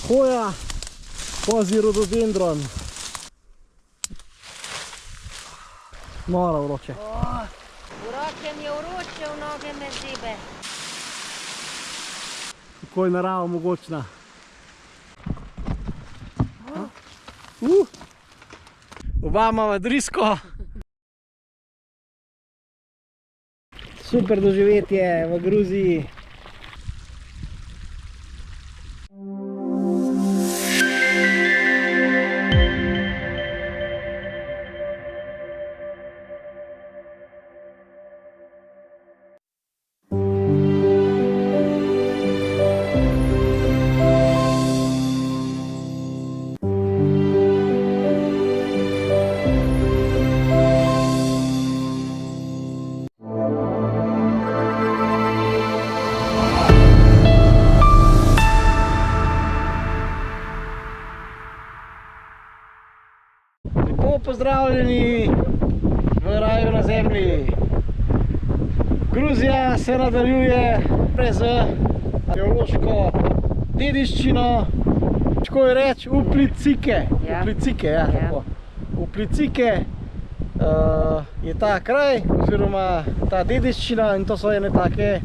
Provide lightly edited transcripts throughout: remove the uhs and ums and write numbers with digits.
hoja, kozji rododendron. Mora vroče. V roke mi je vroče, v noge me zebe. Kako je narava mogočna. Oba imava drisko. Super doživetje v Gruziji. Pozdravljeni v raju na zemlji. Gruzija se nadaljuje z arheološko dediščino, tako je reči, Uplicike. Uplicike je ta kraj oziroma ta dediščina in to so ene take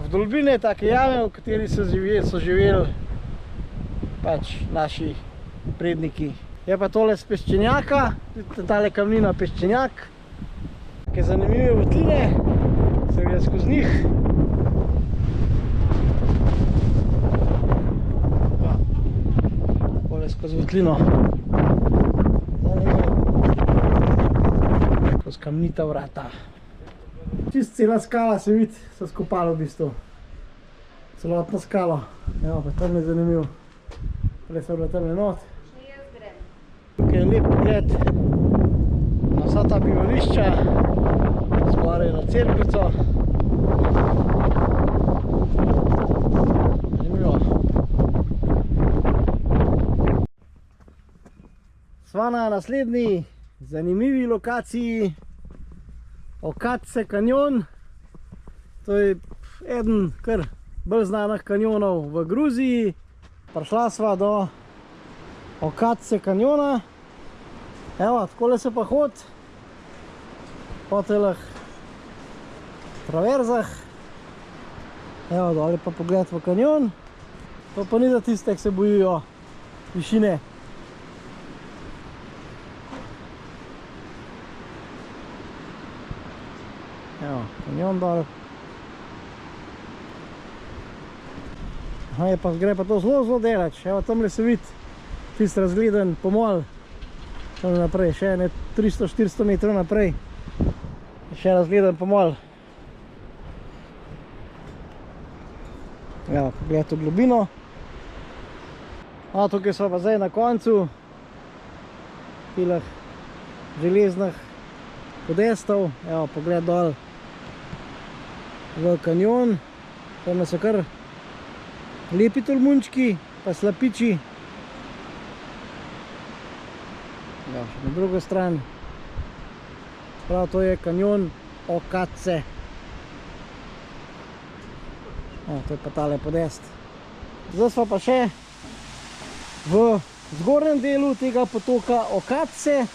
vdolbine, take jame, v kateri so živeli pač naši predniki. Je pa tole z peščenjaka, tale kamnina peščenjak, ki je zanimive votline, se gre skozi njih. Tole skozi votlino. Skozi kamnita vrata. Čist cela skala se vidi, so skopali v bistvu. Celotno skalo. Evo, pa tam je zanimiv. Prej so bile tam not. Tukaj je lep pogled na vsa ta bivališča, zgoraj na cerkvico. Zanimivo. Sva na naslednji zanimivi lokaciji Okatse kanjon. To je eden kar bolj znanih kanjonov v Gruziji. Prišla sva do Okatse kanjona. Evo, takole se pa hod po telah traverzah. Evo, dole pa pogled v kanjon. To pa ni za tiste, ki se bojijo višine. Evo, kanjon dol. Aha, gre pa to zelo daleč. Evo, tamle se vidi tisti razgleden pomol. Tam naprej, še ne 300-400 metrov naprej. Še razgleden pomol. Evo, pogled v globino. A, tukaj smo pa zdaj na koncu teh železnih podestov. Evo, pogled dol v kanjon. Tam so kar lepi tolmunčki, pa slapiči. Ja, še na drugo stran. Prav, to je kanjon Okatse. To je pa tale podest. Zdaj smo pa še v zgornjem delu tega potoka Okatse.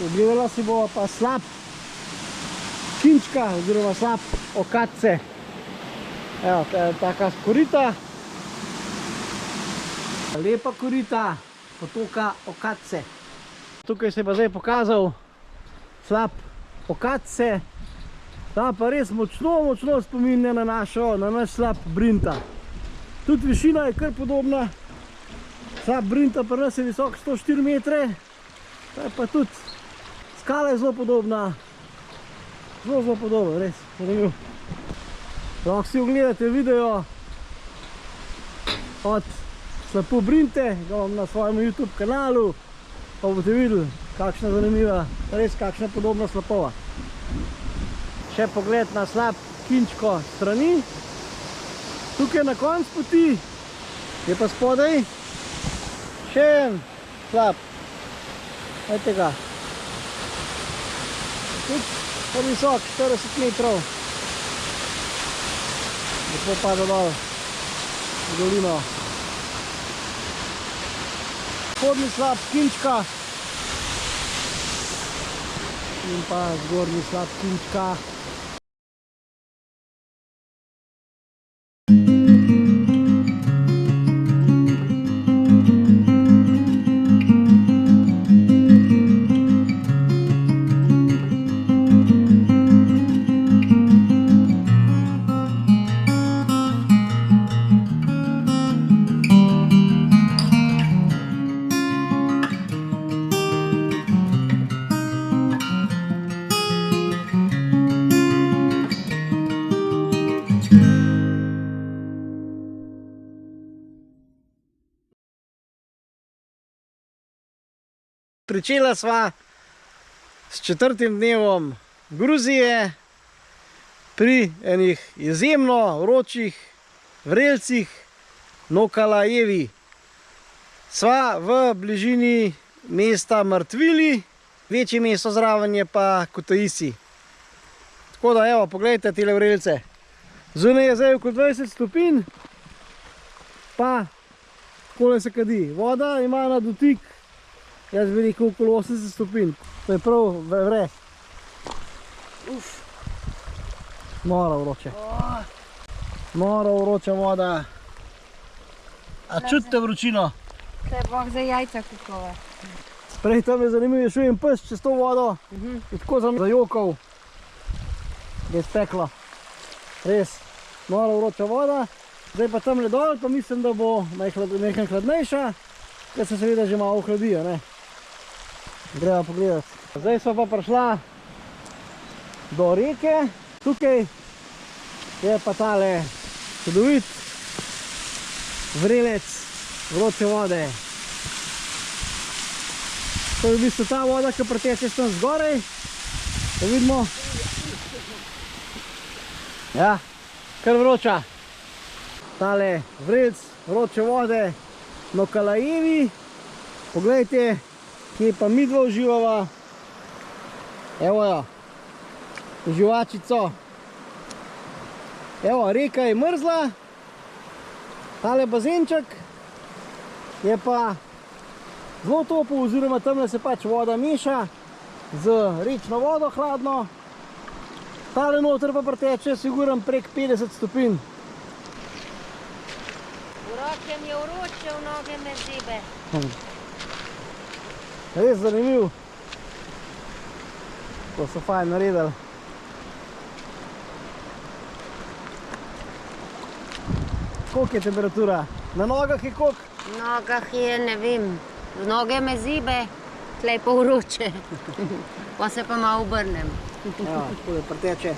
Ogledala si bova pa slap Kinčka oziroma slap Okatse. Evo, to je taka korita. Lepa korita potoka Okatse. Tukaj se je pa zdaj pokazal slap Okatse. Ta pa res močno spominja na naš slap Brinta. Tudi višina je kar podobna. Slap Brinta pri nas je visok 104 metre. Ta je pa tudi skala je zelo podobna. Zelo podobna, res. Zanimiv. Lahko si ogledate video od slapu Brinte, ga imam na svojem YouTube kanalu. Pa boste videli, kakšna zanimiva, res kakšna podobna slapova. Še pogled na slap Kinčko strani. Tukaj na konc poti je pa spodaj še en slap. Gledajte ga. Tudi pa visok, 40 metrov. Lepo pada dol v dolino. spodnji slap Kinčka in pa zgornji slap Kinčka. Pričela sva s 4. dnevom Gruzije pri enih izjemno vročih vrelcih Nokalajevi. Sva v bližini mesta Martvili, večje mesto zraven je pa Kutaisi. Tako da evo, pogledajte tele vrelce. Zunaj je zdaj okoli 20 stopinj, pa takole se kadi. Voda ima na dotik, jaz bi rekel, okoli 80 stopinj. To je prav vre. Noro vroče. Noro vroča voda. A čutite vročino? To je boh za jajca kukova. Prej tam je zanimivo, je šel en pes čez to vodo in tako sem zajokal, da je speklo. Res, noro vroča voda. Zdaj pa tamle dol, pa mislim, da bo nekaj hladnejša, ker se seveda že malo ohladijo, ne. Greva pogledati. Zdaj smo pa prišla do reke. Tukaj je pa tale čudovit vrelec vroče vode. To je v bistvu ta voda, ki preteče tam zgoraj. Da vidimo. Ja, kar vroča. Tale vrelc vroče vode Nokalajevi. Poglejte, kje pa midva uživava. Evo jo, uživačico. Evo, reka je mrzla. Tale bazenček je pa zelo topel, oziroma tamle se pač voda meša z rečno vodo hladno. Tale noter pa preteče sigurno prek 50 stopinj. V roke mi je vroče, v noge me zebe. Res zanimiv. To so fajn naredili. Koliko je temperatura? Na nogah je koliko? V nogah je, ne vem, v noge me zebe, tlej pa vroče. Pa se pa malo obrnem. Evo, tako da preteče.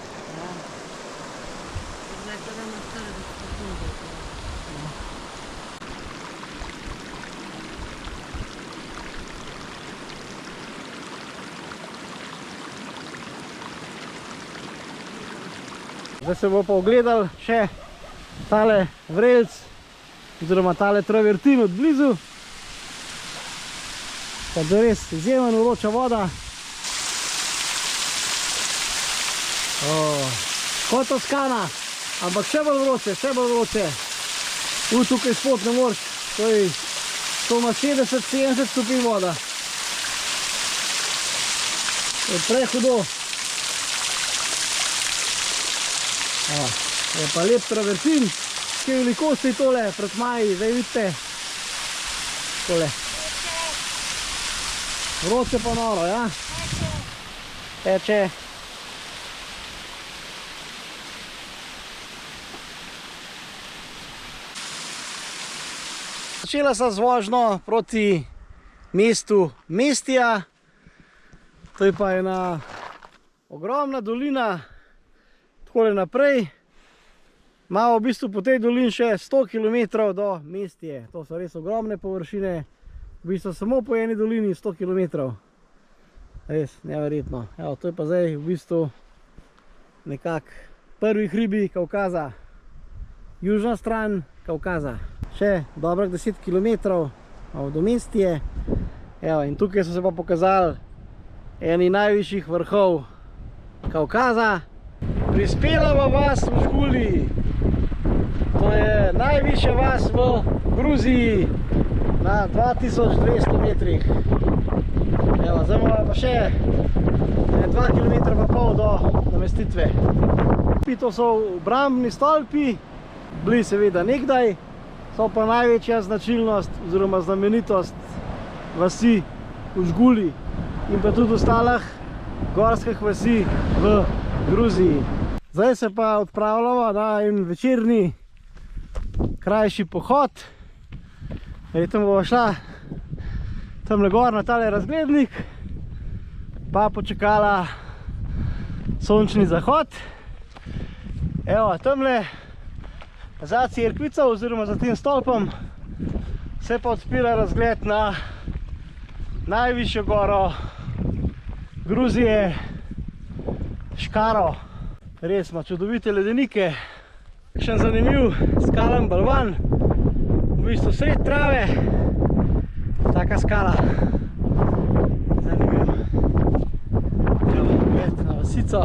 Zdaj se bo pa ogledal še tale vrelc, oziroma tale travertin od blizu. Pa da res izjemen vroča voda. Kot Toskana, ampak še bolj vroče, še bolj vroče. Tukaj spod ne moreš, to ima 60-70 stopinj voda. Je prehudo. Je pa lep travertin, ki je velikosti tole pred maji, zdaj vidite. Tole. Vroče pa noro, ja? Teče. Začela sem z vožnjo proti mestu Mestija. To je pa ena ogromna dolina. Takole naprej. Imamo v bistvu po tej dolini še 100 km do Mestije. To so res ogromne površine. V bistvu samo po eni dolini 100 km. Res, neverjetno. Evo, to je pa zdaj v bistvu nekak prvi hribi Kavkaza. Južna stran Kavkaza. Še dobrih 10 km do Mestije. Evo, in tukaj so se pa pokazali eni najvišjih vrhov Kavkaza. Prispela v vas v Žguli. To je najvišja vas v Gruziji, na 2200 metrih. Evo, zdaj imamo pa še 2,5 km do namestitve. To so obrambni stolpi, bili seveda nekdaj, so pa največja značilnost oziroma znamenitost vasi v Žguli in pa tudi ostalih gorskih vasi v Gruziji. Zdaj se pa odpravljamo na en večerni krajši pohod. Verjetno bomo šla tamle gor na tale razglednik, pa počakala sončni zahod. Evo, tamle za cerkvico oziroma za tem stolpom se pa odpira razgled na najvišjo goro Gruzije, Škaro. Res ima čudovite ledenike, še zanimiv skalen balvan, v bistvu sred trave, taka skala. Zanimiv. Evo, pogled na vasico.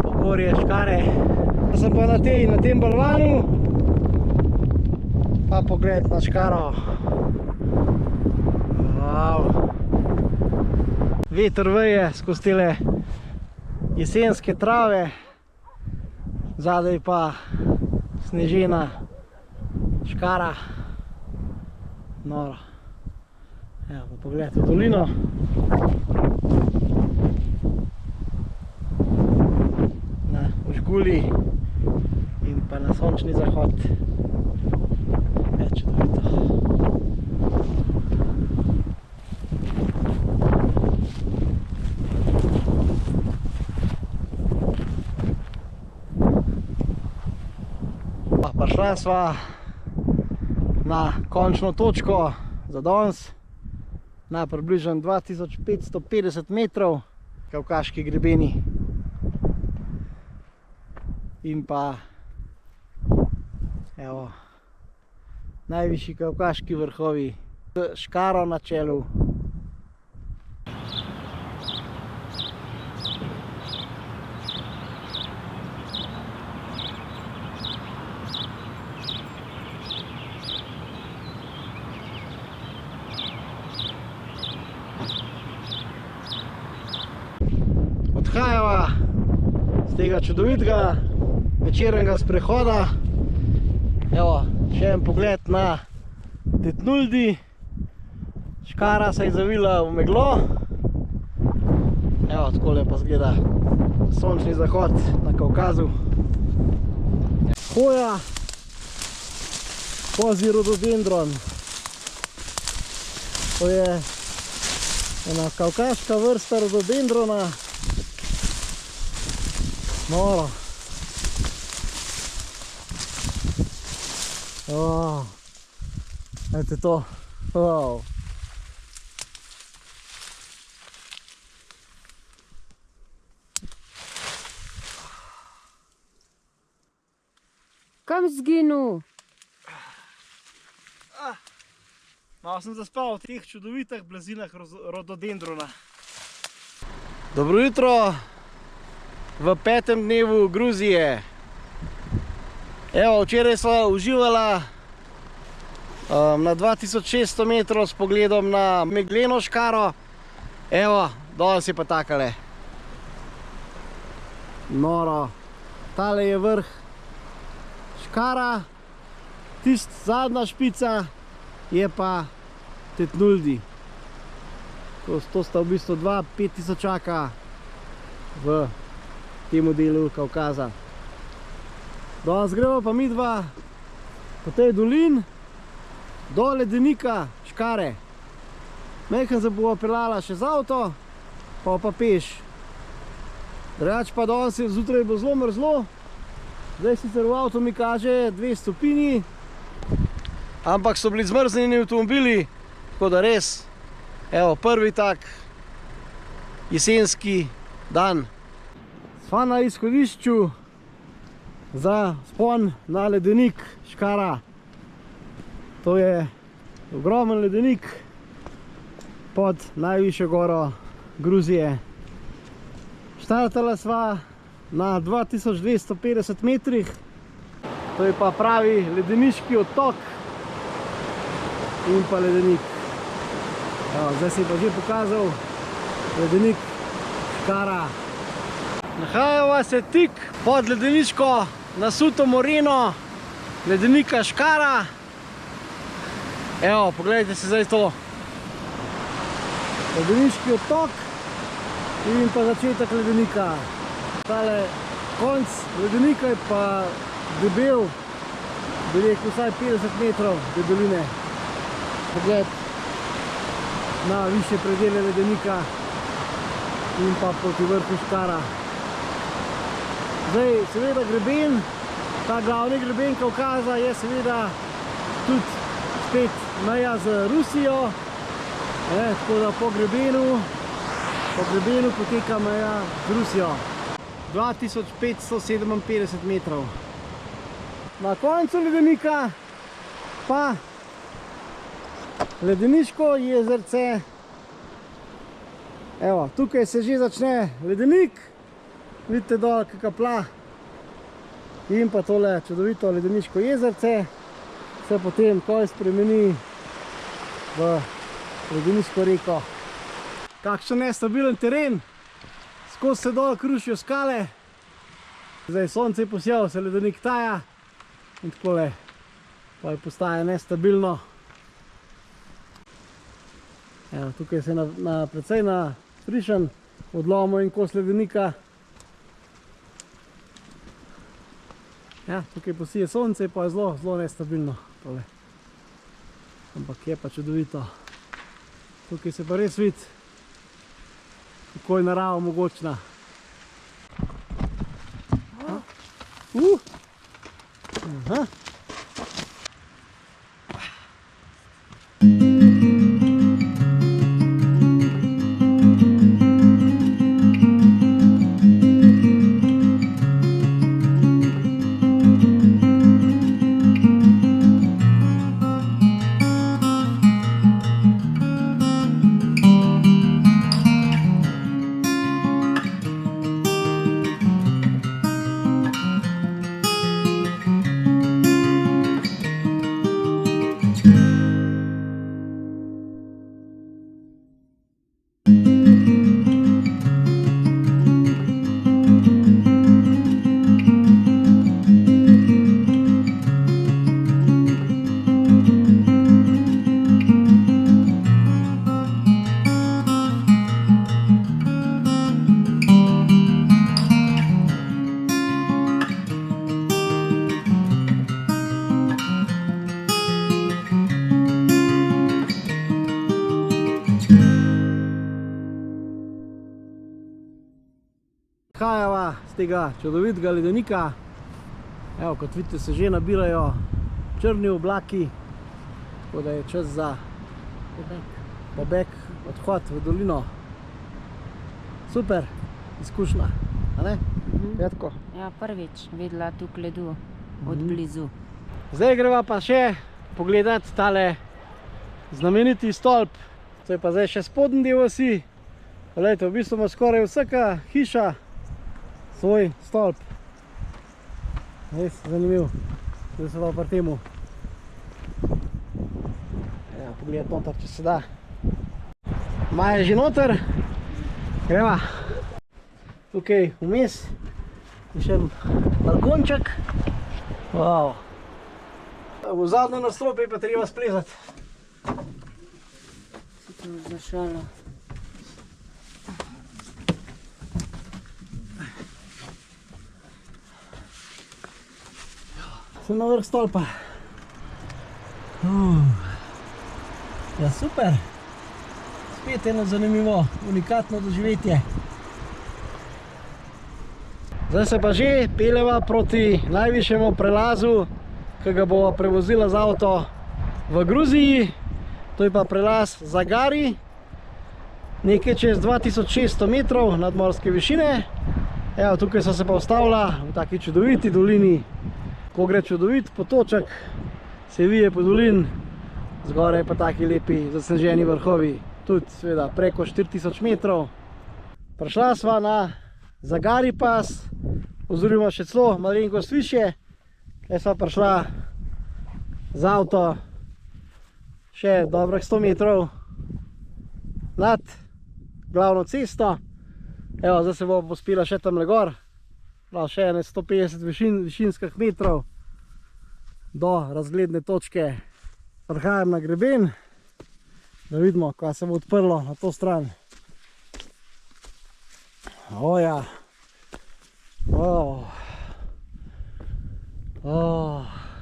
Pogorje Škare. Sem pa na tem balvanu, pa pogled na Škaro. Wow. Veter veje skozi tele jesenske trave, zadaj pa snežena Škara. Noro. Evo, pa pogled v dolino. V Žguli in pa na sončni zahod. Čudovito. Prišla sva na končno točko za danes, na približno 2550 metrov, Kavkaški grebeni in pa evo, najvišji kavkaški vrhovi s Škaro na čelu. Odhajava z tega čudovitega večernega sprehoda. Evo, še en pogled na Tetnuldi. Škara se je zavila v meglo. Evo, takole pa zgleda sončni zahod na Kavkazu. Hoja, kozji rododendron. To je ena kavkaška vrsta rododendrona. Noro. Gledajte to. Wow. Kam zginul? Malo sem zaspal v teh čudovitih blazinah rododendrona. Dobro jutro v 5. dnevu Gruzije. Evo, včeraj sva uživala na 2600 metrov s pogledom na megleno Škaro. Evo, danes je pa takale. Noro. Tale je vrh Škara, zadnja špica je pa Tetnuldi. To sta v bistvu dva 5000-čaka v temu delu Kavkaza. Danes gremo pa midva po tej dolin do ledenika Škare. Mejhen se bova peljala še z avto, pa peš. Drugače pa danes je zjutraj bo zelo mrzlo. Zdaj sicer v avto mi kaže 2 stopinji, ampak so bili zmrznjeni avtomobili, tako da res, evo, prvi tak jesenski dan. Sva na izhodišču za vzpon na ledenik Škara. To je ogromen ledenik pod najvišjo goro Gruzije. Štartala sva na 2250 metrih. To je pa pravi ledeniški otok in pa ledenik. Evo, zdaj se je pa že pokazal ledenik Škara. Nahajava se tik pod ledeniško nasuto moreno ledenika Škara. Evo, pogledajte se zdaj to. Ledeniški otok in pa začetek ledenika. Tale konc ledenika je pa debel, bi rekel vsaj 50 metrov debeline. Pogled na više predele ledenika in pa proti vrhu Škara. Zdaj, seveda greben, ta glavni greben Kavkaza je seveda tudi spet meja z Rusijo, tako da po grebenu poteka meja z Rusijo. 2557 metrov. Na koncu ledenika pa ledeniško jezerce. Evo, tukaj se že začne ledenik, vidite dol kakšna pla in pa tole čudovito ledeniško jezerce se potem takoj spremeni v ledeniško reko. Kakšen nestabilen teren, skozi se dol krušijo skale, zdaj sonce je posijal, se ledenik taja in takole pa je postaje nestabilno. Evo, tukaj se precej na frišen odlomo in kos ledenika. Ja, tukaj posije sonce, pa je zelo nestabilno tole. Ampak je pa čudovito. Tukaj se pa res vidi, kako je narava mogočna. Aha. Odhajava z tega čudovitega ledenika. Evo, kot vidite, se že nabirajo črni oblaki, tako da je čas za pobeg, odhod v dolino. Super izkušnja, a ne? Petko? Ja, prvič videla tukaj ledu od blizu. Zdaj greva pa še pogledati tale znameniti stolp. To je pa zdaj še spodnji del vasi. Poglejte, v bistvu ima skoraj vsaka hiša svoj stolp. Res zanimiv. Zdaj se pa pri temu. Ja, pogledati noter, če se da. Maja je že noter. Greva. Tukaj vmes je še balkonček. Wow. V zadnjo nadstropje pa treba splezati. Se to zašalo. Sem na vrh stolpa. Ja, super. Spet eno zanimivo, unikatno doživetje. Zdaj se pa že peljeva proti najvišjemu prelazu, ki ga bova prevozila z avto v Gruziji. To je pa prelaz Zagari, nekaj čez 2600 metrov nadmorske višine. Evo, tukaj so se pa ustavila v taki čudoviti dolini. Ko gre čudovit potoček, se vije po dolin, zgoraj pa taki lepi zasneženi vrhovi, tudi seveda preko 4000 metrov. Prišla sva na Zagari pas, oziroma še celo malenkost višje, Jaz sva prišla z avto še dobrih 100 metrov nad glavno cesto. Evo, zdaj se bo pospela še tamle gor. Še 150 višinskih metrov do razgledne točke. Prihajam na greben, da vidimo, kaj se bo odprlo na to stran. Oja.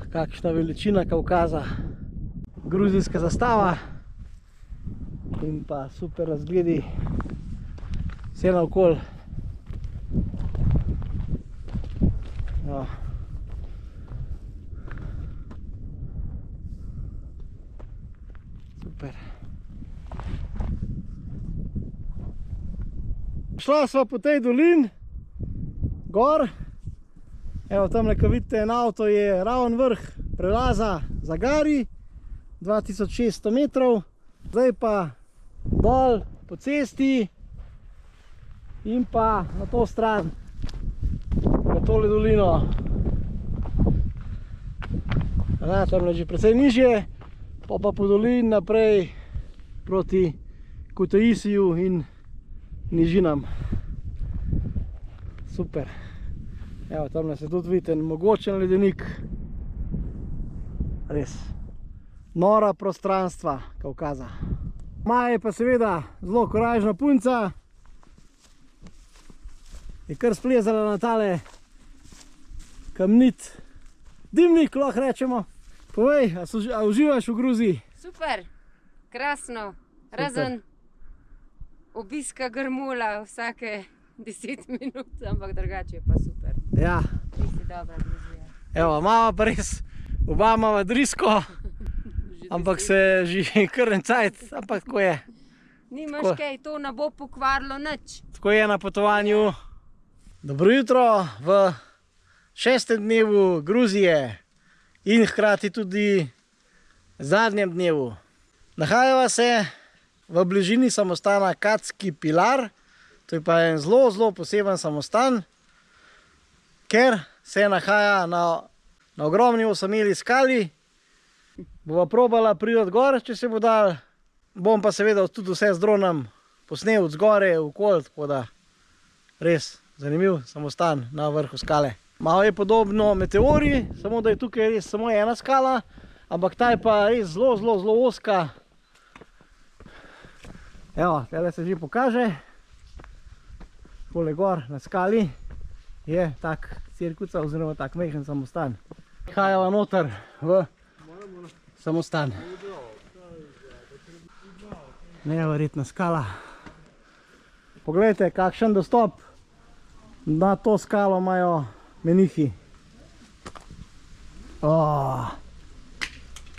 Kakšna veličina Kavkaza. Gruzijska zastava in pa super razgledi vse naokoli. Super. Šla sva po tej dolini gor. Evo, tamle, ko vidite en avto, je raven vrh prelaza Zagari, 2600 metrov. Zdaj pa dol po cesti in pa na to stran, na tole dolino. Tamle že precej nižje, pa po dolini naprej proti Kutaisiju in nižinam. Super. Evo, tamle se tudi vidite mogočen ledenik. Res nora prostranstva Kavkaza. Maja je pa seveda zelo korajžna punca. Je kar splezala na tale kamnit dimnik, lahko rečemo. Povej, a uživaš v Gruziji? Super, krasno, razen obiska grmula vsake 10 minut, ampak drugače je pa super. Ja. Nisi dobra Gruzija. Evo, mama pa res, oba mama drisko, ampak se že kar en cajt, ampak tako je. Nimaš kaj, to ne bo pokvarilo nič. Tako je na potovanju. Dobro jutro v 6. dnevu Gruzije in hkrati tudi zadnjem dnevu. Nahajava se v bližini samostana Katski Pilar. To je pa en zelo poseben samostan, ker se nahaja na ogromni osameli skali. Bova probala priti gor, če se bo dal. Bom pa seveda tudi vse z dronom posnel od zgore v okol, tako da res zanimiv samostan na vrhu skale. Malo je podobno Meteori, samo da je tukaj res samo ena skala, ampak ta je pa res zelo ozka. Evo, tele se že pokaže. Tole gor na skali je tak cirkuca oziroma tak majhen samostan. Hajava noter v samostan. Neverjetna skala. Poglejte, kakšen dostop na to skalo imajo menihi.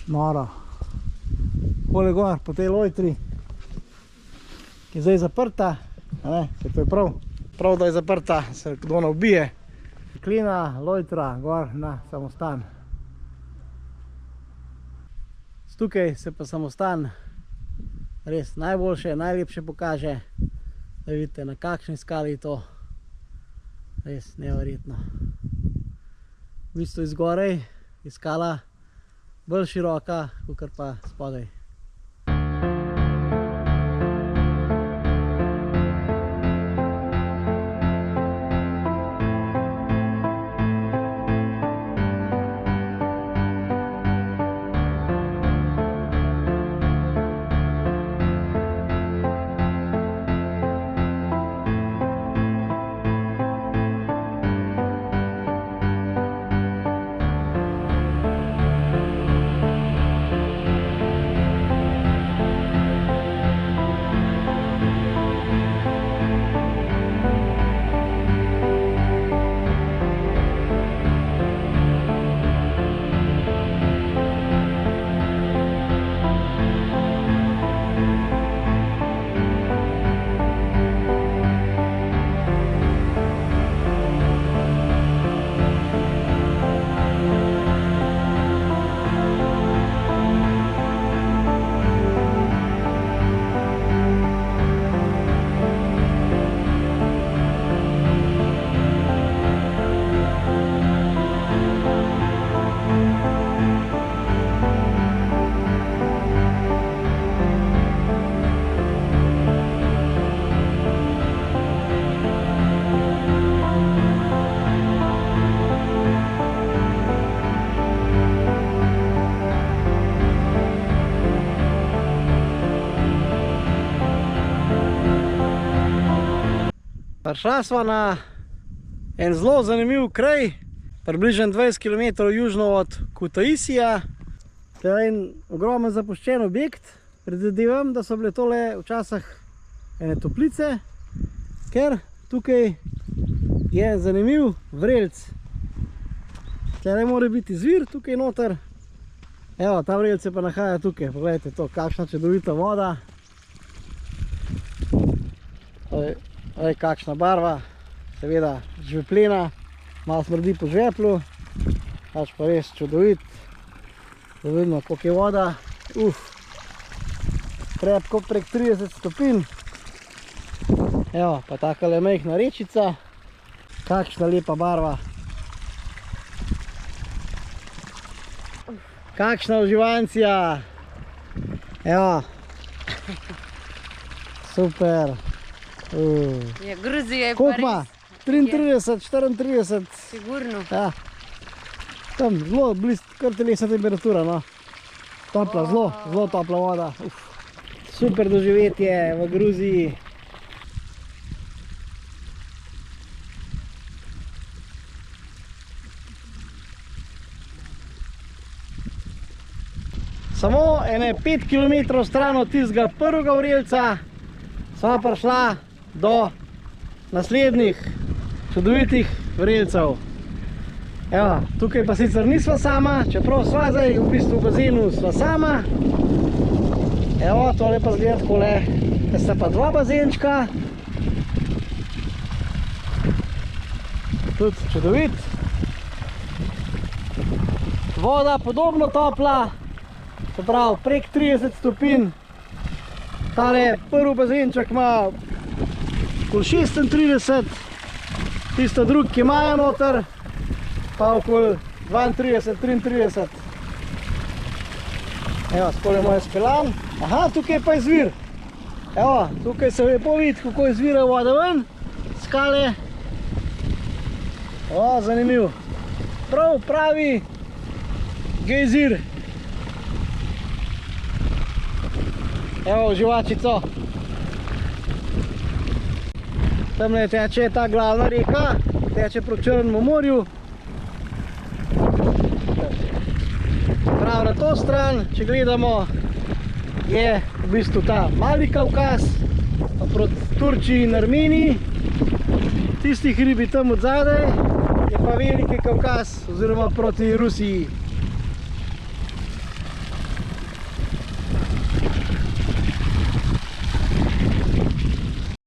Noro. Pole gor po tej lojtri, ki je zdaj zaprta. Se to je prav, da je zaprta, se kdo ne ubije. Klina lojtra gor na samostan. Tukaj se pa samostan res najboljše, najlepše pokaže. Da vidite, na kakšni skali je to. Res neverjetno. V bistvu izgorej je skala bolj široka, kakor pa spodaj. Prišla sva na en zelo zanimiv kraj, približno 20 km južno od Kutaisija. To je en ogromen zapuščen objekt. Predvidevam, da so bile tole včasih ene toplice, ker tukaj je zanimiv vrelc. Tukaj mora biti zvir tukaj noter. Evo, ta vrelc se pa nahaja tukaj. Pogledajte to, kakšna čudovita voda. Kakšna barva, seveda žveplena, malo smrdi po žveplu, pač pa res čudovit. Da vidimo, koliko je voda. Krepko prek 30 stopinj. Evo, pa takale majhna rečica. Kakšna lepa barva. Kakšna uživancija. Evo. Super. Je Gruzija je Koliko ima? 33, 34. Sigurno. Ja. Tam zelo blizu, kar telesna temperatura, no. Topla, zelo topla voda. Super doživetje v Gruziji. Samo ene 5 km stran od tistega prvega vrelca sva prišla do naslednjih čudovitih vrelcev. Evo, tukaj pa sicer nisva sama, čeprav sva zdaj v bistvu v bazenu sva sama. Evo, tole pa zgleda takole, da sta pa dva bazenčka. Tudi čudovit. Voda podobno topla, se pravi prek 30 stopinj. Tale prvi bazenček ima okoli 36, tisto drug, ki imajo noter, pa okoli 32, 33. Evo, skole moj speljan. Aha, tukaj pa je zvir. Evo, tukaj se lepo vidi, kako je zvira voda ven, skale. O, zanimiv. Pravi gejzir. Evo, živačico. Tamle teče ta glavna reka, teče proti Črnemu morju. Prav na to stran, če gledamo, je v bistvu ta Mali Kavkaz, pa proti Turčiji in Armeniji. Tistih ribi tam od zadaj je pa Veliki Kavkaz, oziroma proti Rusiji.